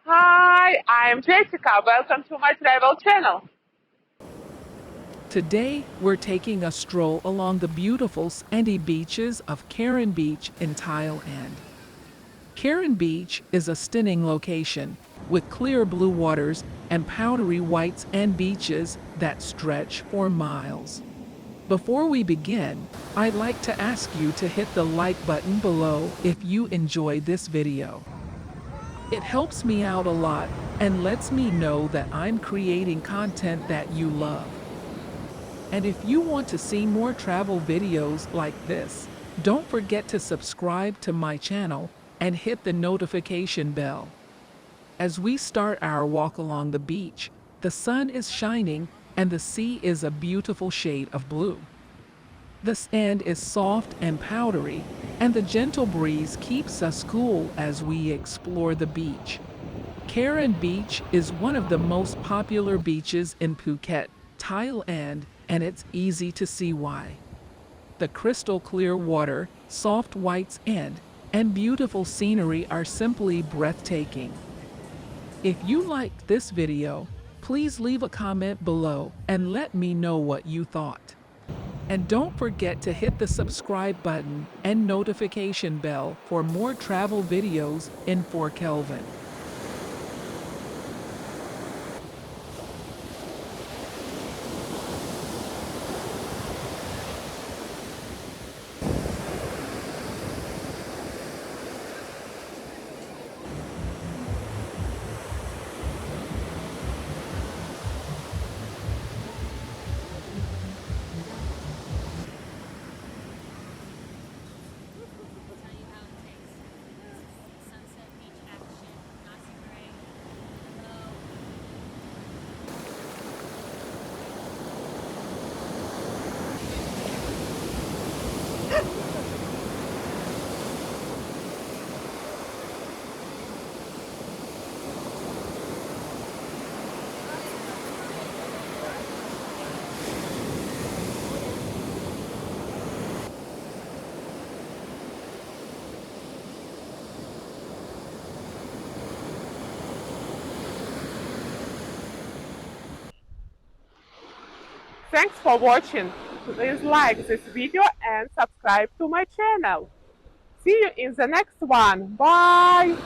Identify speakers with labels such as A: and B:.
A: Hi, I'm Jessica. Welcome to my travel channel.
B: Today, we're taking a stroll along the beautiful sandy beaches of Karon Beach in Thailand. Karon Beach is a stunning location with clear blue waters and powdery white sand beaches that stretch for miles. Before we begin, I'd like to ask you to hit the like button below if you enjoyed this video. It helps me out a lot and lets me know that I'm creating content that you love. And if you want to see more travel videos like this, don't forget to subscribe to my channel and hit the notification bell. As we start our walk along the beach, the sun is shining and the sea is a beautiful shade of blue. The sand is soft and powdery, and the gentle breeze keeps us cool as we explore the beach. Karon Beach is one of the most popular beaches in Phuket, Thailand, and it's easy to see why. The crystal clear water, soft white sand, and beautiful scenery are simply breathtaking. If you liked this video, please leave a comment below and let me know what you thought. And don't forget to hit the subscribe button and notification bell for more travel videos in 4 Kelvin.
C: Tell you how it tastes. Sunset beach action, nasi goreng, hello.
A: Thanks for watching. Please like this video and subscribe to my channel. See you in the next one. Bye!